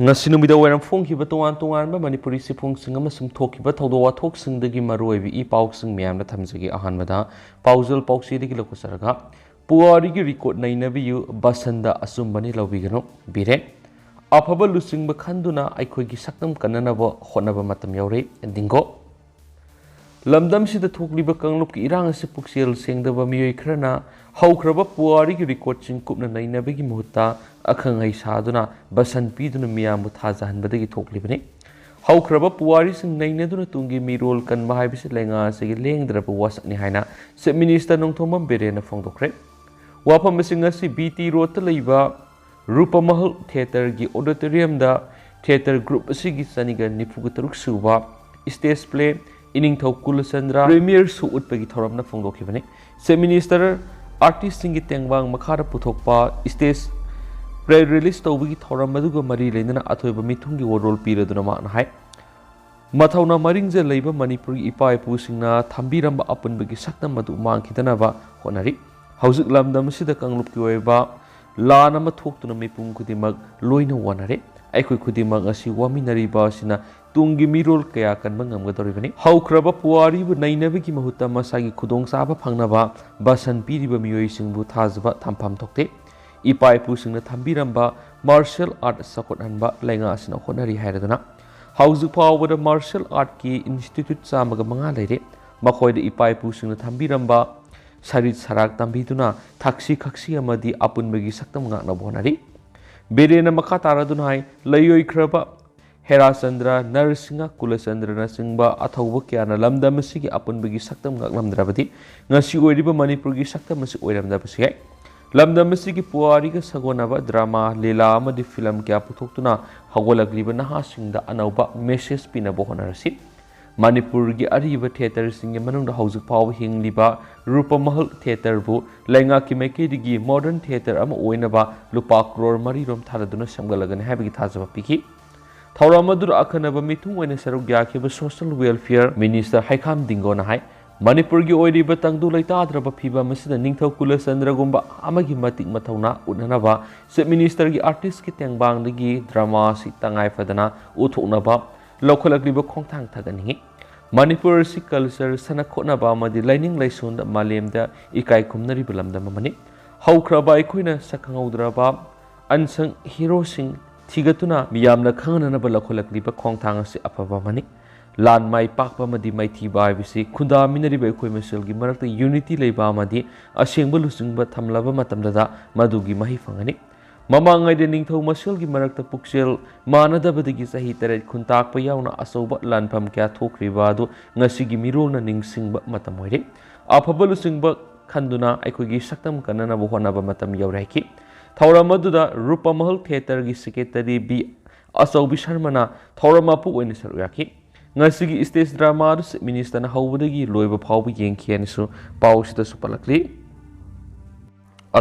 ngasi numida waram phongkiba tongan tongan ba manipuri sifungsing amasung thokkiba thawdo wathoksingdagi maroibi I pausing miyamna thamjagi ahanbada pauzal pausidagi lokosaraga puarigi record nainabiyu basanda asumbani lawbigano bire afaba lusingba khanduna aikoigi saktam kananaba honaba matam yaure endingo lamdam sida thokliba kanglupki irang ase puksel sengdaba miyoi khrana haukraba puarigi record sing kupna nainabagi muhutta akhangai saduna basan piduna miyamu thajahanbadagi thoklibani haukraba puari sing nainaduna tungi mirol kan mahaibisi lenga segi lengdraba wasakni haina se minister nongthomam berena phongdokre wafam singa si BT road leiba rupa mahal theater gi auditorium da theater group asigi saniga nifuga taruk suba stage play ining thau kulasandra premier su utpagi thoramna phongdokhibani se minister artist singi tengbang makhara puthokpa stage pre release tawbagi thoram maduga mari leinana athoiba mithungi warol piraduna ma hai mathauna maringje leiba manipur ipa ipu singna thambiramba apunbagi sakna madu mangkhidana ba honari hauzik lamdam sida kanglup ki oiba lana ma thoktuna mipung kudimak loina wanare aikhoi kudimak asi waminari ba sina tungi mirol kaya kan mangamgadoribani haukraba puari bu nainabagi mahutta masagi khudong saba phangnaba basan piriba miyoi singbu thajba thampham thokte ipai pusingna thambiramba martial art sakot hanba lenga asina honari hairaduna hauzik pawada martial art ki institute samaga manga leire makoida ipai pusingna thambiramba sarit sarak tambiduna thaksi khaksi amadi apunbagi saktam ngakna bonari berena makha taraduna hai layoi khraba herasandra narsinga kulasandra singba athauba kyana lamdam sigi apunbagi saktam ngaklamdrabadi ngasi oiriba manipur gi saktam si oiramdabasi hai lamdam sigi puari ga sagonaba drama lela amadi film kya puthokuna hagolagliba naha singda anauba message pina bohonarasi manipur gi ariba theater singe manungda haujuk paw hingliba rupa mahal theater bu lenga ki mekedi modern theater ama oinaba lupa crore mari rom tharaduna samgalagani habigi thajaba piki thawramadur akhanaba mithung oina saruk gyakhiba social welfare minister haikam dingo na hai manipur gi oiriba tangdu leitadraba phiba masida ningthau kulasandra gumba amagi matik mathauna unanaba se minister gi artist ki tengbang dagi drama si tangai fadana uthoknaba lokholakliba khongthang thagani manipur si culture sana khonaba amadi lining laisun malemda ikai khumnari bulamda mamani haukraba ikoina sakhangaudraba ansang hero sing thigatuna miyamna khanganaba lokholakliba khongthang asi apaba mani lan mai pakpa madi mai thiba bisi khunda minari ba khoi mesel gi marakta unity leiba madi asengba lusingba thamlaba matamda madugi mahi fangani mamangai de ningthau masel gi marakta puksel manadabadagi sahi taret khuntak pa yauna asoba lanpham kya thokriba adu ngasi gi mirolna ningsingba matam hoire afaba lusingba khanduna aikoi gi saktam kanana bo honaba matam yauraki thawramaduda rupa mahal theater gi secretary b asobi sharmana thawramapu oina saruyaki ngasigi stage drama minister na hawdagi loiba phawbi yengkhianisu pawsida supalakli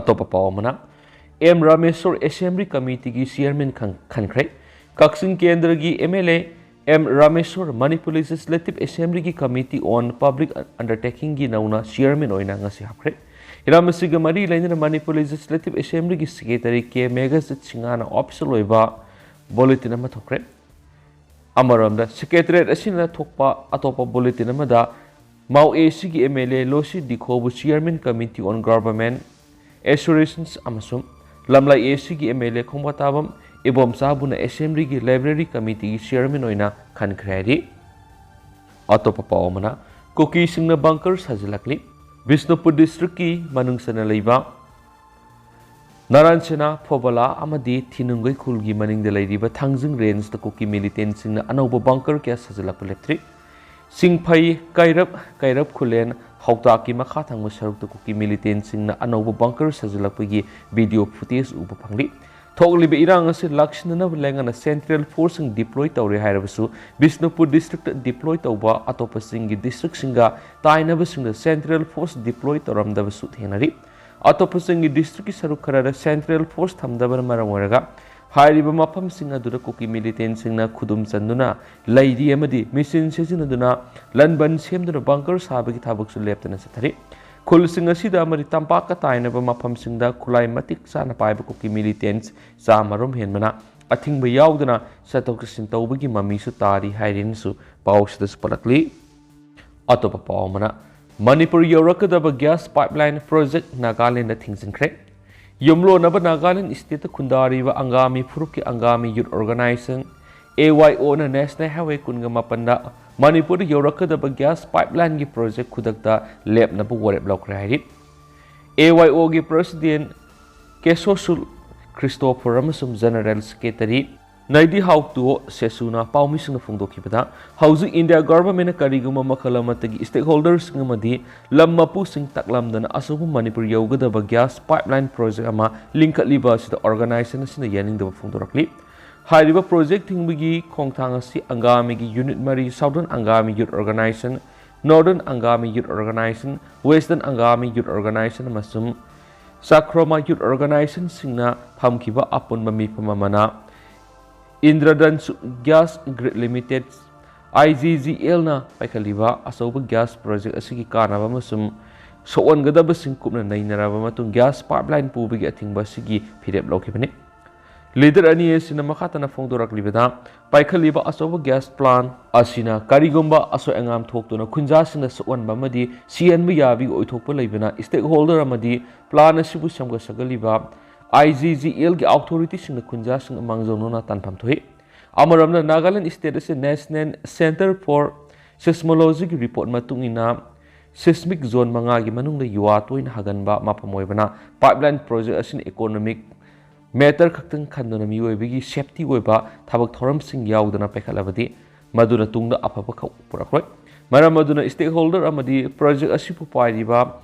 atopa pawmana M Rameshwar Assembly Committee gi chairman Khanghankhre Kaksin Kendra gi MLA M Rameshwar Manipur Legislative Assembly gi Committee on Public Undertaking gi nauna chairman oina ngasi hapkhre iramasiga mari lainana Manipur Legislative Assembly gi secretary K Megazit Singana official loiba bulletin ama thokre amaramda secretariat asina thokpa atopa bulletin amada mau AC gi MLA Losi Dikhobu chairman committee on government assurances amasum lamlai AC gi MLA khongbatabam ibom sabuna assembly gi library committee gi chairman oina Khanghankhre atopa pawmana koki singna bunker sajilakli Bisnupur district ki manungsana leiba Naranchana Phobala amadi Thinungai khulgi maningda leiriba thangjing range da koki militant singna anauba bunker kya sajilakpa leptri singphai kairap khulen hautaki makha thangma saruk da koki militant singna anauba bunker sajilakpa gi video footage uba phangli thogliba irang ase lakshnana lengana central force sing deploy tawre hairabasu Bisnupur district deploy tawba atopa singi district singa tainaba singa central force deploy tawramdabasu thenari atopasing district ki saruk khara central force thamdabar maramaraga hairiba mafam singa dura koki militant singna khudum chanduna lairi amadi mission sejinaduna lanban semduna bunker sabagi thabak su leptana sathari khul singa sida amari tampak ka tainaba mafam singda khulai matik sana paiba koki militants sa marom henmana ꯑꯊꯤꯡꯕ ꯌꯥꯎꯗꯅ ꯆꯠꯊꯣꯛ ꯆꯠꯁꯤꯟ ꯇꯧꯕꯒꯤ ꯃꯃꯤꯁꯨ ꯇꯥꯔꯤ ꯍꯥꯏꯔꯤꯅꯁꯨ ꯄꯥꯎꯁꯤꯗꯁꯨ ꯄꯜꯂꯛꯂꯤ꯫ ꯑꯇꯣꯞꯄ ꯄꯥꯎ ꯑꯃꯅ ꯃꯅꯤꯄꯨꯔ ꯌꯧꯔꯛꯀꯗꯕ ꯒ꯭ꯌꯥꯁ ꯄꯥꯏꯞꯂꯥꯏꯟ ꯄ꯭ꯔꯣꯖꯦꯛ ꯅꯥꯒꯥꯂꯦꯟꯗ ꯊꯤꯡꯖꯤꯟꯈ꯭ꯔꯦ꯫ ꯌꯨꯝꯂꯣꯟꯅꯕ ꯅꯥꯒꯥꯂꯦꯟ ꯁ꯭ꯇꯦꯠꯇ ꯈꯨꯟꯗꯥꯔꯤꯕ ꯑꯪꯒꯥꯃꯤ ꯐꯨꯔꯨꯞꯀꯤ ꯑꯪꯒꯥꯃꯤ ꯌꯨꯠ ꯑꯣꯔꯒꯅꯥꯏꯖꯦꯁꯟ AYOꯅ ꯅꯦꯁꯅꯦꯜ ꯍꯥꯏꯋꯦ 18ꯗ ꯃꯅꯤꯄꯨꯔꯗ ꯌꯧꯔꯛꯀꯗꯕ ꯒ꯭ꯌꯥꯁ ꯄꯥꯏꯞꯂꯥꯏꯟꯒꯤ ꯄ꯭ꯔꯣꯖꯦꯛ ꯈꯨꯗꯛꯇ ꯂꯦꯞꯅꯕ ꯋꯥꯔꯦꯞ ꯂꯧꯈ꯭ꯔꯦ ꯍꯥꯏꯔꯤ꯫ AYOꯒꯤ ꯄ꯭ꯔꯦꯁꯤꯗꯦꯟꯠ ꯀꯦꯁꯣꯁꯨꯜ ꯈ꯭ꯔꯤꯁꯇꯣꯐꯔ ꯑꯃꯁꯨꯡ ꯖꯦꯅꯔꯦꯜ ꯁꯦꯀ꯭ꯔꯦꯇꯔꯤ ꯅꯥꯏꯗꯤ ꯍꯥꯎꯇꯨꯑꯣ ꯁꯦꯁꯨꯅ ꯄꯥꯎꯃꯤꯁꯤꯡꯅ ꯐꯣꯡꯗꯣꯛꯈꯤꯕꯗ ꯍꯧꯖꯤꯛ ꯏꯟꯗꯤꯌꯥ ꯒꯚꯔꯟꯃꯦꯟꯠꯅ ꯀꯔꯤꯒꯨꯝꯕ ꯃꯈꯜ ꯑꯃꯠꯇꯒꯤ ꯁ꯭ꯇꯦꯛꯍꯣꯜꯗꯔꯁꯤꯡ ꯑꯃꯗꯤ ꯂꯝ ꯃꯄꯨꯁꯤꯡ ꯇꯥꯛꯂꯝꯗꯅ ꯑꯆꯧꯕ ꯃꯅꯤꯄꯨꯔ ꯌꯧꯒꯗꯕ ꯒ꯭ꯌꯥꯁ ꯄꯥꯏꯞꯂꯥꯏꯟ ꯄ꯭ꯔꯣꯖꯦꯛ ꯑꯃ ꯂꯤꯡꯈꯠꯂꯤꯕ ꯑꯁꯤꯗ ꯑꯣꯔꯒꯅꯥꯏꯖꯦꯁꯟ ꯑꯁꯤꯅ ꯌꯥꯅꯤꯡꯗꯕ ꯐꯣꯡꯗꯣꯔꯛꯂꯤ꯫ ꯍꯥꯏꯔꯤꯕ ꯄ꯭ꯔꯣꯖꯦꯛ ꯊꯤꯡꯕꯒꯤ ꯈꯣꯡꯊꯥꯡ ꯑꯁꯤ ꯑꯪꯒꯥꯃꯤꯒꯤ unit 4 southern Angami youth organisation, northern Angami youth organisation, western Angami youth organisation ꯑꯃꯁꯨꯡ ꯆꯥꯛꯈ꯭ꯔꯣꯃꯥ ꯌꯨꯠ ꯑꯣꯔꯒꯅꯥꯏꯖꯦꯁꯟꯁꯤꯡꯅ ꯐꯝꯈꯤꯕ ꯑꯄꯨꯟꯕ ꯃꯤꯐꯝ ꯑꯃꯅ ꯏꯟꯗ꯭ꯔꯙꯟꯁꯨ ꯒ꯭ꯌꯥꯁ ꯒ꯭ꯔꯤꯗ ꯂꯤꯃꯤꯇꯦꯗ IGGLꯅ ꯄꯥꯏꯈꯠꯂꯤꯕ ꯑꯆꯧꯕ ꯒ꯭ꯌꯥꯁ ꯄ꯭ꯔꯣꯖꯦꯛ ꯑꯁꯤꯒꯤ ꯀꯥꯟꯅꯕ ꯑꯃꯁꯨꯡ ꯁꯣꯛꯍꯟꯒꯗꯕꯁꯤꯡ ꯀꯨꯞꯅ ꯅꯩꯅꯔꯕ ꯃꯇꯨꯡ ꯒ꯭ꯌꯥꯁ ꯄꯥꯏꯞꯂꯥꯏꯟ ꯄꯨꯕꯒꯤ ꯑꯊꯤꯡꯕ ꯑꯁꯤꯒꯤ ꯐꯤꯔꯦꯞ ꯂꯧꯈꯤꯕꯅꯤ꯫ ꯂꯤꯗꯔ ꯑꯅꯤ ꯑꯁꯤꯅ ꯃꯈꯥ ꯇꯥꯅ ꯐꯣꯡꯗꯣꯔꯛꯂꯤꯕꯗ ꯄꯥꯏꯈꯠꯂꯤꯕ ꯑꯆꯧꯕ ꯒ꯭ꯌꯥꯁ ꯄ꯭ꯂꯥꯟ ꯑꯁꯤꯅ ꯀꯔꯤꯒꯨꯝꯕ ꯑꯁꯣꯏ ꯑꯉꯥꯝ ꯊꯣꯛꯇꯨꯅ ꯈꯨꯟꯖꯥꯁꯤꯡꯗ ꯁꯣꯛꯍꯟꯕ ꯑꯃꯗꯤ ꯁꯤꯍꯟꯕ ꯌꯥꯕꯒꯤ ꯑꯣꯏꯊꯣꯛꯄ ꯂꯩꯕꯅ ꯁ꯭ꯇꯦꯛꯍꯣꯜꯗꯔ ꯑꯃꯗꯤ ꯄ꯭ꯂꯥꯟ ꯑꯁꯤꯕꯨ ꯁꯦꯝꯒꯠ ꯁꯥꯒꯠꯂꯤꯕ IGGLꯒꯤ ꯑꯣꯊꯣꯔꯤꯇꯤꯁꯤꯡꯅ ꯈꯨꯟꯖꯥꯁꯤꯡ ꯃꯥꯡꯖꯧꯅꯅ ꯇꯥꯟꯐꯝ ꯊꯣꯛꯏ꯫ ꯑꯃꯔꯣꯝꯗ ꯅꯥꯒꯥꯂꯦꯟ ꯁ꯭ꯇꯦꯠ ꯑꯁꯤ ꯅꯦꯁꯅꯦꯜ ꯁꯦꯟꯇꯔ ꯐꯣꯔ ꯁꯤꯁꯃꯣꯂꯣꯖꯤꯒꯤ ꯔꯤꯄꯣꯔꯠ ꯃꯇꯨꯡ ꯏꯟꯅ ꯁꯤꯁꯃꯤꯛ ꯖꯣꯟ 5ꯒꯤ ꯃꯅꯨꯡꯗ ꯌꯨꯋꯥ ꯇꯣꯏꯅ ꯍꯥꯒꯟꯕ ꯃꯐꯝ ꯑꯣꯏꯕꯅ ꯄꯥꯏꯞꯂꯥꯏꯟ ꯄ꯭ꯔꯣꯖꯦꯛ ꯑꯁꯤꯅ ꯏꯀꯣꯅꯣꯃꯤꯛ ꯃꯦꯇꯔ ꯈꯛꯇꯪ ꯈꯟꯗꯨꯅ ꯃꯤꯑꯣꯏꯕꯒꯤ ꯁꯦꯐꯇꯤ ꯑꯣꯏꯕ ꯊꯕꯛ ꯊꯧꯔꯝꯁꯤꯡ ꯌꯥꯎꯗꯅ ꯄꯥꯏꯈꯠꯂꯕꯗꯤ ꯃꯗꯨꯅ ꯇꯨꯡꯗ ꯑꯐꯕ ꯄꯨꯔꯛꯂꯣꯏ꯫ ꯃꯔꯝ ꯑꯗꯨꯅ ꯁ꯭ꯇꯦꯛꯍꯣꯜꯗꯔ ꯑꯃꯗꯤ ꯄ꯭ꯔꯣꯖꯦꯛ ꯑꯁꯤꯕꯨ ꯄꯥꯏꯔꯤꯕ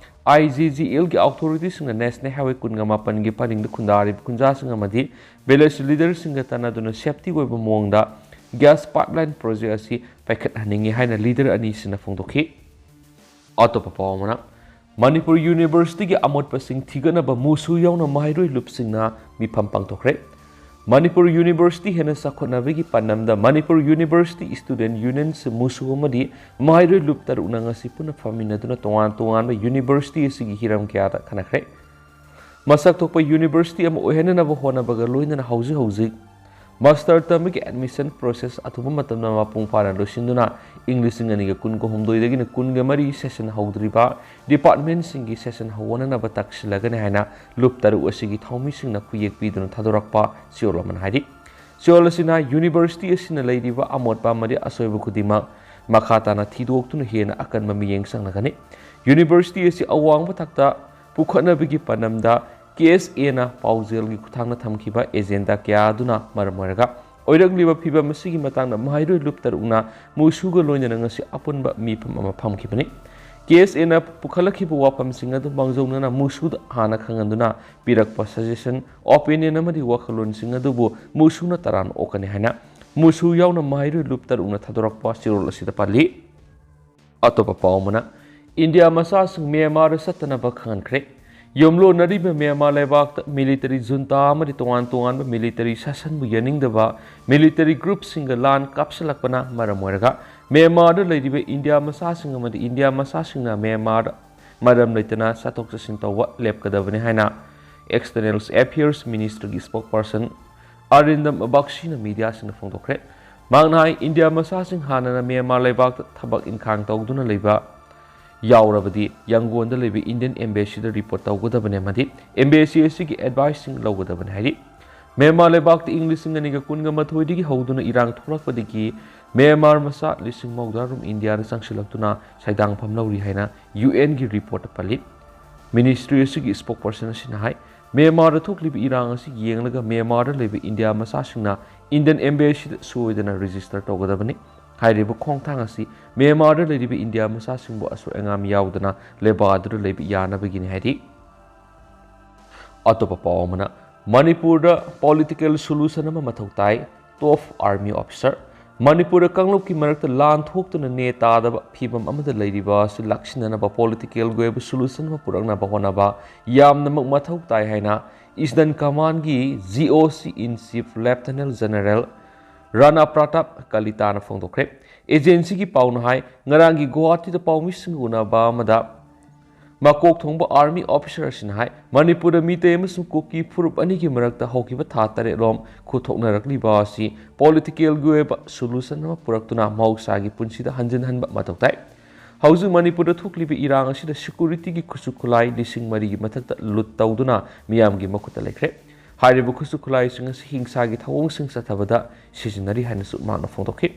IGGLꯒꯤ ꯑꯣꯊꯣꯔꯤꯇꯤꯁꯤꯡꯅ ꯅꯦꯁꯅꯦꯜ ꯍꯥꯏꯋꯦ 18ꯒꯤ ꯄꯔꯤꯡꯗ ꯈꯨꯟꯗꯥꯔꯤꯕ ꯈꯨꯟꯖꯥꯁꯤꯡ ꯑꯃꯗꯤ ꯚꯤꯂꯦꯖ ꯂꯤꯗꯔꯁꯤꯡꯒ ꯇꯥꯟꯅꯗꯨꯅ ꯁꯦꯐꯇꯤ ꯑꯣꯏꯕ ꯃꯑꯣꯡꯗ ꯒ꯭ꯌꯥꯁ ꯄꯥꯏꯞꯂꯥꯏꯟ ꯄ꯭ꯔꯣꯖꯦꯛ ꯑꯁꯤ ꯄꯥꯏꯈꯠꯍꯟꯅꯤꯡꯉꯤ ꯍꯥꯏꯅ ꯂꯤꯗꯔ ꯑꯅꯤꯁꯤꯅ ꯐꯣꯡꯗꯣꯛꯈꯤ꯫ ꯑꯇꯣꯞꯄ ꯄꯥꯎ ꯑꯃꯅ ꯃꯅꯤꯄꯨꯔ ꯌꯨꯅꯤꯚꯔꯁꯤꯇꯤꯒꯤ ꯑꯃꯣꯠꯄꯁꯤꯡ ꯊꯤꯒꯠꯅꯕ ꯃꯨꯁꯨ ꯌꯥꯎꯅ ꯃꯍꯩꯔꯣꯏ ꯂꯨꯞꯁꯤꯡꯅ ꯃꯤꯐꯝ ꯄꯥꯡꯊꯣꯛꯈ꯭ꯔꯦ꯫ ꯃꯅꯤꯄꯨꯔ ꯌꯨꯅꯤꯚꯔꯁꯤꯇꯤ ꯍꯦꯟꯅ ꯆꯥꯎꯈꯠꯅꯕꯒꯤ ꯄꯥꯟꯗꯝꯗ ꯃꯅꯤꯄꯨꯔ ꯌꯨꯅꯤꯚꯔꯁꯤꯇꯤ ꯁ꯭ꯇꯨꯗꯦꯟꯠ ꯌꯨꯅꯤꯌꯟꯁ ꯃꯨꯁꯨ ꯑꯃꯗꯤ ꯃꯍꯩꯔꯣꯏ ꯂꯨꯞ 6ꯅ ꯉꯁꯤ ꯄꯨꯟꯅ ꯐꯝꯃꯤꯟꯅꯗꯨꯅ ꯇꯣꯉꯥꯟ ꯇꯣꯉꯥꯟꯕ ꯌꯨꯅꯤꯚꯔꯁꯤꯇꯤ ꯑꯁꯤꯒꯤ ꯍꯤꯔꯝ ꯀꯌꯥꯗ ꯈꯟꯅꯈ꯭ꯔꯦ꯫ ꯃꯁꯛ ꯊꯣꯛꯄ ꯌꯨꯅꯤꯚꯔꯁꯤꯇꯤ ꯑꯃ ꯑꯣꯏꯍꯟꯅꯕ ꯍꯣꯠꯅꯕꯒ ꯂꯣꯏꯅꯅ ꯍꯧꯖꯤꯛ ꯃꯥꯁꯇꯔ ꯇꯝꯕꯒꯤ ꯑꯦꯗꯃꯤꯁꯟ ꯄ꯭ꯔꯣꯁꯦꯁ ꯑꯊꯨꯕ ꯃꯇꯝꯗ ꯃꯄꯨꯡ ꯐꯥꯅ ꯂꯣꯏꯁꯤꯟꯗꯨꯅ ꯏꯪ 2019-20 13 ꯁꯦꯁꯟ ꯍꯧꯗ꯭ꯔꯤꯕ ꯗꯤꯄꯥꯔꯠꯃꯦꯟꯠꯁꯤꯡꯒꯤ ꯁꯦꯁꯟ ꯍꯧꯍꯟꯅꯕ ꯇꯛꯁꯤꯜꯂꯒꯅꯤ ꯍꯥꯏꯅ ꯂꯨꯞ 6 ꯑꯁꯤꯒꯤ ꯊꯧꯃꯤꯁꯤꯡꯅ ꯈꯨꯌꯦꯛ ꯄꯤꯗꯨꯅ ꯊꯥꯗꯣꯔꯛꯄ ꯆꯦꯔꯣꯜ ꯑꯃꯅ ꯍꯥꯏꯔꯤ꯫ ꯆꯦꯔꯣꯜ ꯑꯁꯤꯅ ꯌꯨꯅꯤꯚꯔꯁꯤꯇꯤ ꯑꯁꯤꯅ ꯂꯩꯔꯤꯕ ꯑꯃꯣꯠꯄ ꯑꯃꯗꯤ ꯑꯁꯣꯏꯕ ꯈꯨꯗꯤꯡꯃꯛ ꯃꯈꯥ ꯇꯥꯅ ꯊꯤꯗꯣꯛꯇꯨꯅ ꯍꯦꯟꯅ ꯑꯀꯟꯕ ꯃꯤꯠꯌꯦꯡ ꯆꯪꯂꯒꯅꯤ꯫ ꯌꯨꯅꯤꯚꯔꯁꯤꯇꯤ ꯑꯁꯤ ꯑꯋꯥꯡꯕ ꯊꯥꯛꯇ ꯄꯨꯈꯠꯅꯕꯒꯤ ꯄꯥꯟꯗꯝꯗ KSAꯅ ꯄꯥꯎꯖꯦꯜꯒꯤ ꯈꯨꯠꯊꯥꯡꯗ ꯊꯝꯈꯤꯕ ꯑꯦꯖꯦꯟꯗꯥ ꯀꯌꯥ ꯑꯗꯨꯅ ꯃꯔꯝ ꯑꯣꯏꯔꯒ ꯑꯣꯏꯔꯛꯂꯤꯕ ꯐꯤꯚꯝ ꯑꯁꯤꯒꯤ ꯃꯇꯥꯡꯗ ꯃꯍꯩꯔꯣꯏ ꯂꯨꯞ 6ꯅ ꯃꯨꯁꯨꯒ ꯂꯣꯏꯅꯅ ꯉꯁꯤ ꯑꯄꯨꯟꯕ ꯃꯤꯐꯝ ꯑꯃ ꯐꯝꯈꯤꯕꯅꯤ꯫ KSAꯅ ꯄꯨꯈꯠꯂꯛꯈꯤꯕ ꯋꯥꯐꯝꯁꯤꯡ ꯑꯗꯨ ꯃꯥꯡꯖꯧꯅꯅ ꯃꯨꯁꯨꯗ ꯍꯥꯟꯅ ꯈꯪꯍꯟꯗꯨꯅ ꯄꯤꯔꯛꯄ ꯁꯖꯦꯁꯟ, ꯑꯣꯄꯤꯅꯤꯌꯟ ꯑꯃꯗꯤ ꯋꯥꯈꯜꯂꯣꯟꯁꯤꯡ ꯑꯗꯨꯕꯨ ꯃꯨꯁꯨꯅ ꯇꯔꯥꯝꯅ ꯑꯣꯛꯀꯅꯤ ꯍꯥꯏꯅ ꯃꯨꯁꯨ ꯌꯥꯎꯅ ꯃꯍꯩꯔꯣꯏ ꯂꯨꯞ 6ꯅ ꯊꯥꯗꯣꯔꯛꯄ ꯆꯦꯔꯣꯜ ꯑꯁꯤꯗ ꯄꯜꯂꯤ꯫ ꯑꯇꯣꯞꯄ ꯄꯥꯎ ꯑꯃꯅ ꯏꯟꯗꯤꯌꯥ ꯃꯆꯥꯁꯤꯡ ꯃ꯭ꯌꯥꯟꯃꯥꯔꯗ ꯆꯠꯇꯅꯕ ꯈꯪꯍꯟꯈ꯭ꯔꯦ꯫ ꯌꯨꯝꯂꯣꯟꯅꯔꯤꯕ ꯃ꯭ꯌꯥꯟꯃꯥꯔ ꯂꯩꯕꯥꯛꯇ ꯃꯤꯂꯤꯇꯔꯤ ꯖꯨꯟꯇꯥ ꯑꯃꯗꯤ ꯇꯣꯉꯥꯟ ꯇꯣꯉꯥꯟꯕ ꯃꯤꯂꯤꯇꯔꯤ ꯁꯥꯁꯟꯕꯨ ꯌꯥꯅꯤꯡꯗꯕ ꯃꯤꯂꯤꯇꯔꯤ ꯒ꯭ꯔꯨꯞꯁꯤꯡꯒ ꯂꯥꯟ ꯀꯥꯞꯁꯤꯜꯂꯛꯄꯅ ꯃꯔꯝ ꯑꯣꯏꯔꯒ ꯃ꯭ꯌꯥꯟꯃꯥꯔꯗ ꯂꯩꯔꯤꯕ ꯏꯟꯗꯤꯌꯥ ꯃꯆꯥꯁꯤꯡ ꯑꯃꯗꯤ ꯏꯟꯗꯤꯌꯥ ꯃꯆꯥꯁꯤꯡꯅ ꯃ꯭ꯌꯥꯟꯃꯥꯔꯗ ꯃꯔꯝ ꯂꯩꯇꯅ ꯆꯠꯊꯣꯛ ꯆꯠꯁꯤꯟ ꯇꯧꯕ ꯂꯦꯞꯀꯗꯕꯅꯤ ꯍꯥꯏꯅ ꯑꯦꯛꯁꯇꯔꯅꯦꯜ ꯑꯦꯐꯤꯌꯔꯁ ꯃꯤꯅꯤꯁꯇ꯭ꯔꯤꯒꯤ ꯁ꯭ꯄꯣꯛꯄꯔꯁꯟ ꯑꯔꯤꯟꯗꯝ ꯕꯛꯁꯤꯅ ꯃꯤꯗꯤꯌꯥꯁꯤꯡꯗ ꯐꯣꯡꯗꯣꯛꯈ꯭ꯔꯦ꯫ ꯃꯍꯥꯛꯅ ꯍꯥꯏ ꯏꯟꯗꯤꯌꯥ ꯃꯆꯥꯁꯤꯡ ꯍꯥꯟꯅꯅ ꯃ꯭ꯌꯥꯟꯃꯥꯔ ꯂꯩꯕꯥꯛꯇ ꯊꯕꯛ ꯏꯟꯈꯥꯡ ꯇꯧꯗꯨꯅ ꯂꯩꯕ ꯌꯥꯎꯔꯕꯗꯤ ꯌꯥꯡꯒꯣꯟꯗ ꯂꯩꯕ ꯏꯟꯗꯤꯌꯟ ꯑꯦꯝꯕꯦꯁꯤꯗ ꯔꯤꯄꯣꯔꯠ ꯇꯧꯒꯗꯕꯅꯤ ꯑꯃꯗꯤ ꯑꯦꯝꯕꯦꯁꯤ ꯑꯁꯤꯒꯤ ꯑꯦꯗꯚꯥꯏꯁꯁꯤꯡ ꯂꯧꯒꯗꯕꯅꯤ ꯍꯥꯏꯔꯤ꯫ ꯃ꯭ꯌꯥꯟꯃꯥꯔ ꯂꯩꯕꯥꯛꯇ ꯏꯪ 2018 ꯍꯧꯗꯨꯅ ꯏꯔꯥꯡ ꯊꯣꯛꯂꯛꯄꯗꯒꯤ ꯃ꯭ꯌꯥꯟꯃꯥꯔ ꯃꯆꯥ 60,000 ꯏꯟꯗꯤꯌꯥꯗ ꯆꯪꯁꯤꯜꯂꯛꯇꯨꯅ ꯁꯩꯗꯥꯡꯐꯝ ꯂꯧꯔꯤ ꯍꯥꯏꯅ UNꯒꯤ ꯔꯤꯄꯣꯔꯠꯇ ꯄꯜꯂꯤ꯫ ꯃꯤꯅꯤꯁꯇ꯭ꯔꯤ ꯑꯁꯤꯒꯤ ꯁ꯭ꯄꯣꯛꯄꯔꯁꯟ ꯑꯁꯤꯅ ꯍꯥꯏ ꯃ꯭ꯌꯥꯟꯃꯥꯔꯗ ꯊꯣꯛꯂꯤꯕ ꯏꯔꯥꯡ ꯑꯁꯤ ꯌꯦꯡꯂꯒ ꯃ꯭ꯌꯥꯟꯃꯥꯔꯗ ꯂꯩꯕ ꯏꯟꯗꯤꯌꯥ ꯃꯆꯥꯁꯤꯡꯅ ꯏꯟꯗꯤꯌꯟ ꯑꯦꯝꯕꯦꯁꯤꯗ ꯁꯣꯏꯗꯅ ꯔꯦꯖꯤꯁꯇꯔ ꯇꯧꯒꯗꯕꯅꯤ꯫ ꯍꯥꯏꯔꯤꯕ ꯈꯣꯡꯊꯥꯡ ꯑꯁꯤ ꯃ꯭ꯌꯥꯟꯃꯥꯔꯗ ꯂꯩꯔꯤꯕ ꯏꯟꯗꯤꯌꯥ ꯃꯆꯥꯁꯤꯡꯕꯨ ꯑꯁꯣꯏ ꯑꯉꯥꯝ ꯌꯥꯎꯗꯅ ꯂꯩꯕꯥꯛ ꯑꯗꯨꯗ ꯂꯩꯕ ꯌꯥꯅꯕꯒꯤꯅꯤ ꯍꯥꯏꯔꯤ꯫ ꯑꯇꯣꯞꯄ ꯄꯥꯎ ꯑꯃꯅ ꯃꯅꯤꯄꯨꯔꯗ ꯄꯣꯂꯤꯇꯤꯀꯦꯜ ꯁꯣꯂꯨꯁꯟ ꯑꯃ ꯃꯊꯧ ꯇꯥꯏ, ꯇꯣꯞ ꯑꯥꯔꯃꯤ ꯑꯣꯐꯤꯁꯥꯔ ꯃꯅꯤꯄꯨꯔꯗ ꯀꯥꯡꯂꯨꯞꯀꯤ ꯃꯔꯛꯇ ꯂꯥꯟ ꯊꯣꯛꯇꯨꯅ ꯅꯦ ꯇꯥꯗꯕ ꯐꯤꯚꯝ ꯑꯃꯗ ꯂꯩꯔꯤꯕ ꯑꯁꯤ ꯂꯥꯛꯁꯤꯟꯅꯅꯕ ꯄꯣꯂꯤꯇꯤꯀꯦꯜꯒꯤ ꯑꯣꯏꯕ ꯁꯣꯂꯨꯁꯟ ꯑꯃ ꯄꯨꯔꯛꯅꯕ ꯍꯣꯠꯅꯕ ꯌꯥꯝꯅꯃꯛ ꯃꯊꯧ ꯇꯥꯏ ꯍꯥꯏꯅ ꯏꯁꯇꯔꯟ ꯀꯃꯥꯟꯒꯤ GOC ꯏꯟ ꯆꯤꯐ ꯂꯦꯐꯇꯅꯦꯟꯠ ꯖꯦꯅꯔꯦꯜ ꯔꯥꯅꯥ ꯄ꯭ꯔꯇꯥꯞ ꯀꯂꯤꯇꯥꯅ ꯐꯣꯡꯗꯣꯛꯈ꯭ꯔꯦ꯫ ꯑꯦꯖꯦꯟꯁꯤꯒꯤ ꯄꯥꯎꯅ ꯍꯥꯏ ꯉꯔꯥꯡꯒꯤ ꯒꯨꯋꯥꯍꯥꯇꯤꯗ ꯄꯥꯎꯃꯤꯁꯤꯡꯒ ꯎꯅꯕ ꯑꯃꯗ ꯃꯀꯣꯛ ꯊꯣꯡꯕ ꯑꯥꯔꯃꯤ ꯑꯣꯐꯤꯁꯔ ꯑꯁꯤꯅ ꯍꯥꯏ ꯃꯅꯤꯄꯨꯔꯗ ꯃꯤꯇꯩ ꯑꯃꯁꯨꯡ ꯀꯨꯀꯤ ꯐꯨꯔꯨꯞ ꯑꯅꯤꯒꯤ ꯃꯔꯛꯇ ꯍꯧꯈꯤꯕ ꯊꯥ 8ꯔꯣꯝ ꯈꯨꯠꯊꯣꯛꯅꯔꯛꯂꯤꯕ ꯑꯁꯤ ꯄꯣꯂꯤꯇꯤꯀꯦꯜꯒꯤ ꯑꯣꯏꯕ ꯁꯣꯂꯨꯁꯟ ꯑꯃ ꯄꯨꯔꯛꯇꯨꯅ ꯃꯍꯧꯁꯥꯒꯤ ꯄꯨꯟꯁꯤꯗ ꯍꯟꯖꯤꯟꯍꯟꯕ ꯃꯊꯧ ꯇꯥꯏ ꯍꯧꯖꯤꯛ ꯃꯅꯤꯄꯨꯔꯗ ꯊꯣꯛꯂꯤꯕ ꯏꯔꯥꯡ ꯑꯁꯤꯗ ꯁꯦꯀ꯭ꯌꯨꯔꯤꯇꯤꯒꯤ ꯈꯨꯠꯁꯨ ꯈꯨꯠꯂꯥꯏ 4,000ꯒꯤ ꯃꯊꯛꯇ ꯂꯨꯠ ꯇꯧꯗꯨꯅ ꯃꯤꯌꯥꯝꯒꯤ ꯃꯈꯨꯠꯇ ꯂꯩꯈ꯭ꯔꯦ ꯍꯥꯏꯔꯤꯕ ꯈꯨꯠꯁꯨ ꯈꯨꯠꯂꯥꯏꯁꯤꯡ ꯑꯁꯤ ꯍꯤꯡꯁꯥꯒꯤ ꯊꯧꯑꯣꯡꯁꯤꯡ ꯆꯠꯊꯕꯗ ꯁꯤꯖꯤꯟꯅꯔꯤ ꯍꯥꯏꯅꯁꯨ ꯃꯍꯥꯛꯅ ꯐꯣꯡꯗꯣꯛꯈꯤ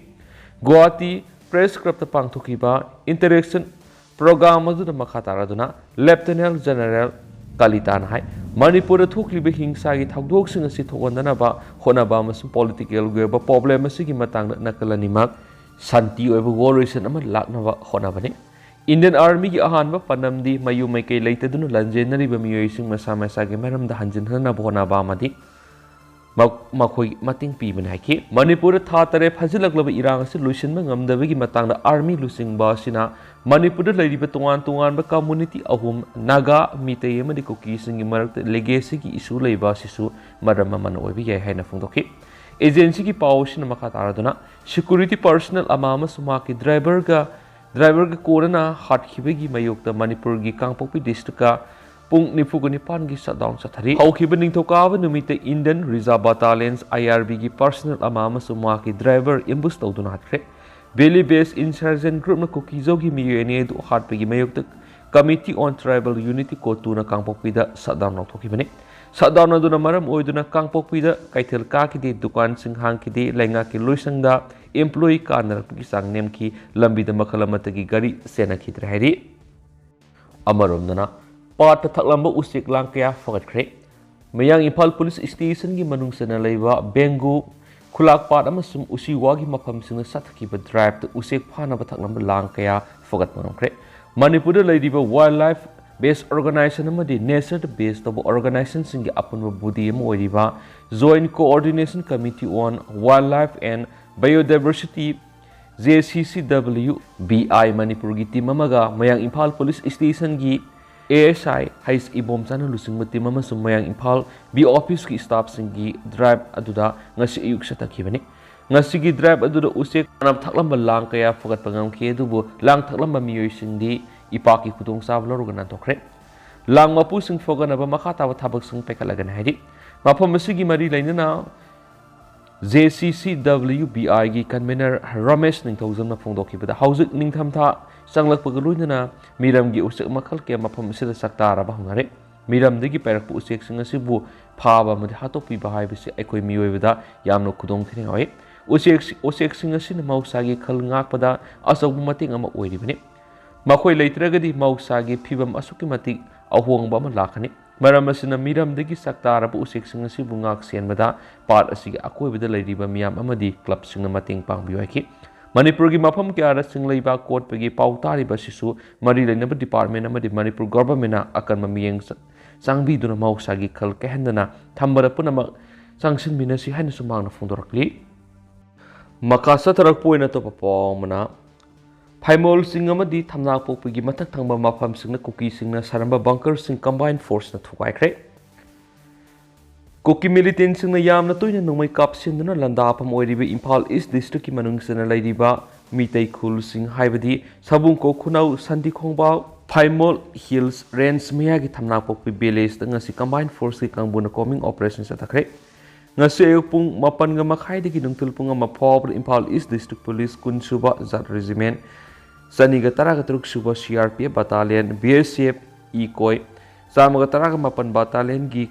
ꯒꯨꯋꯥꯍꯥꯇꯤ ꯄ꯭ꯔꯦꯁ ꯀ꯭ꯂꯕꯇ ꯄꯥꯡꯊꯣꯛꯈꯤꯕ ꯏꯟꯇꯔꯦꯛꯁꯟ प्रोग्राम अदुदा मखा तारादुना लेफ्टिनेंट जनरल कालितान हाई मणिपुर थोक्लिबे हिंसागी थौदोकसिंग असि थोगनदनबा होनबा अमसुं पॉलिटिकल गेबा प्रॉब्लम असिगी मतंगदा नकलनिमक शांति ओइबा वॉरेशन अमा लाक्नबा होनबने इंडियन आर्मी की अहानबा पनमदी मयु मैकै लेतदुना लंजेनरिबा मियोइसिंग मसा मसागी मरमदा हंजिनहनबा होनबा अमदि मखोई मतिंग पीबन हाइकी मणिपुर था 8 फजिलक्लब इरांग असे लुसिनबा ngamdabagi matangda army lusingba asina Manipur लैरिबा तोंगान तोंगानबा कम्युनिटी अहुम नागा मितै अमदि कुकी सिंगी मरक्ता लेगेसी की इशू लैबा सिसु मरम मन ओइबि याय हाइना फोंदोखि एजेंसी की पावसिन मखा तारादुना सिक्योरिटी पर्सनल अमामा सुमाकी ड्राइवर का कोरोना हाटखिबगी मयोक्ता मणिपुर की कांगपोकपि डिस्ट्रिक्ट का पुंग 49 की शटडाउन चथरी हौखिबा निंगथौकाबा नुमिते इंडियन रिजर्व बटालियंस आईआरबी की पर्सनल अमामा सुमाकी ड्राइवर इम्बुस तौदुना हाटख्रे Valley based insurgent group na kukizo gi miyene du hatpe gi mayok committee on tribal unity ko tu na kangpokpi da shutdown nok thoki bane shutdown adu na maram oiduna kangpokpi da kaithel ka ki de dukan sing hang ki de lenga ki loisang da employee ka narak ki sang nem ki lambi da makhalamata gi gari sena khitra hairi amarom dana pat thaklamba usik lang kya fagat khre mayang Imphal police station gi manung sena leiba bengu खुलाक पाट अमसुम उसी वागी मफम सिंग सथकिबा drive त उसेक फानबा थकलम लांग कया फगत मनमख्रे मणिपुर लैरिबा वाइल्ड लाइफ बेस्ड ऑर्गेनाइजेशन अमदि नेचर बेस्ड तब ऑर्गेनाइजेशन सिंग अपुनबा बुदी अम ओइरिबा joint coordination committee on wildlife and biodiversity JCCWBI Manipur की टीम अमगा मयांग इम्फाल पुलिस स्टेशन की ASI हाइस इबोम चाना लुसिंग टीम अमसुम मयांग इम्फाल बी ऑफिस की स्टाफ सिंगी ड्राइव अदुदा ngasi ayuk sa takibani ngasi gi drive aduda usek anam thaklamba lang kaya fagat pangam ke dubu lang thaklamba miyoi singdi ipaki khudong sab lorugana tokre lang mapu sing fogana ba makhata wa thabak sing pekalagan haidi mafam asigi mari lainana JCCWBI gi convener Ramesh Ningthaujam na phongdokibada haujik ningthamtha changlakpaga loinana miram gi usek makhal ke mafam asida saktara ba hungare मिरम दगी पैरक उसेक सिंग असिबु फाबा मदि हातोपि बाहाय बिसे अखोय मियोयबदा यामनो खुदोंग थिने होय उसेक सिंग असिन मौसागी खल ngakpada असौबु मतिंग अमा ओइरिबने मखोय लेत्रगदि मौसागी फिबम असुकि मति अहोंगबा अमा लाखनि मरम असिना मिरम दगी सक्तारबु उसेक सिंग असिबु ngak सेनबदा पार्ट असिगी अकोयबदा लैरिबा मियाम अमदि क्लब सिंग मतिंग पांगबियोयखि मणिपुर की मफम क्या सिंगलेबा कोर्ट पे पाउतारीब सिसु मरी लेनब डिपार्टमेंट अमदि मणिपुर गवर्नमेंट अकन मियेंग चांगबीदुना मौसागी खल कहंदना थंबरा पुनमक चांगसिन मिनसी हाइन सुमांगना फोंदोरकली मका सतरक पोइना तो पपमना फाइमोल सिंग अमदि थमना पोपगी मथक थंबा मफम सिंगना कुकी सिंगना सरंबा बंकर सिंग कंबाइन फोर्स ना थुगाइख्रे कुकी मिलिटेंट सिंगना यामना तोइना नोंमै कापसिनदुना लंदाफम ओइरिबे इम्फाल ईस्ट डिस्ट्रिक्ट की मनुंगसना लैरिबा मितै खुल सिंग हाइबदि सबुंको खुनाउ संदिखोंबाव फाइमोल हिल्स रेंज मियागी थमना पोपी बेलेस ngasi combined force ki kangbuna combing operation sa takre ngasi ayuk pung 8 nga makhaidagi nungtul pung ama fob Imphal East District Police kunsuba zat regiment saniga taraga truk suba CRPF battalion BSF ikoi samaga taraga 8 battalion gi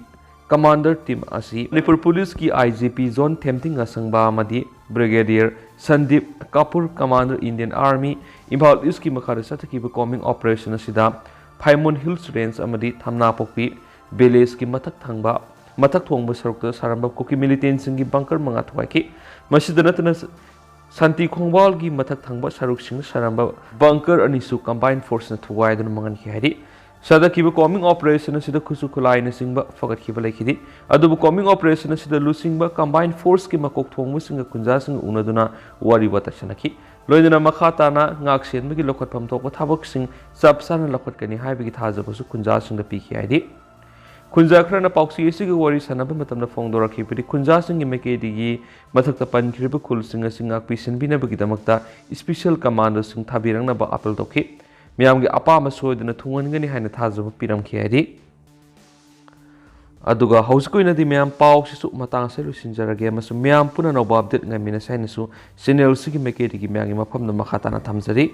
commander team asi Manipur Police की IGP zone themting asangba amadi brigadier Sandeep Kapoor commander Indian Army Imphal East की मखारे सतकीब combing operation असिदा फाइमोन hills range अमदी थमना पोकपी बेलेस की मथक थोंग सरुक सारंब cookie militant सिंगी bunker मंगा थवाइकी मसिदा नतना शांति खोंगबाल की मथक थंगबा सरुक सिंग सारंब बंकर अनिसु कंबाइन फोर्स न थवाइदन मंगन की हाइदी सदकीब कॉमिंग ऑपरेशन असिदा खुसु खुलाइन सिंगबा फगतकीब लेखिदी अदुबु कॉमिंग ऑपरेशन असिदा लुसिंगबा कंबाइन फोर्स की मकोक थोंग सिंग कुंजा सिंग उनदुना वारी वतसनकी लोइदना मखाताना ngaksenbagi lokhatpham thokpa thabak sing sapsana lokhatkani haibagi thajabasu kunja singda piki haidi kunja khrana pauksi esigi wari sanaba matamna phongdorakhi pidi kunja singi mekedi mathakta pankriba khul singa singak pisin binabagi damakta special commander sing thabirangna ba apel tokhi ꯃꯌꯥꯝꯒꯤ ꯑꯄꯥꯝꯕ ꯁꯣꯏꯗꯅ ꯊꯨꯡꯍꯟꯒꯅꯤ ꯍꯥꯏꯅ ꯊꯥꯖꯕ ꯄꯤꯔꯝꯈꯤ ꯍꯥꯏꯔꯤ ꯑꯗꯨꯒ ꯍꯧꯖꯤꯛ ꯑꯣꯏꯅꯗꯤ ꯃꯌꯥꯝ ꯄꯥꯎꯁꯤꯁꯨ ꯃꯇꯥꯡ ꯑꯁꯤ ꯂꯣꯏꯁꯤꯟꯖꯔꯒꯦ ꯑꯃꯁꯨꯡ ꯃꯌꯥꯝ ꯄꯨꯟꯅ ꯅꯧꯕ ꯑꯞꯗꯦꯠ ꯉꯥꯏꯃꯤꯟꯅꯁꯤ ꯍꯥꯏꯅꯁꯨ ꯆꯦꯅꯦꯜꯁꯤꯒꯤ ꯃꯥꯏꯀꯩꯗꯒꯤ ꯃꯌꯥꯝꯒꯤ ꯃꯐꯝꯗ ꯃꯈꯥ ꯇꯥꯅ ꯊꯝꯖꯔꯤ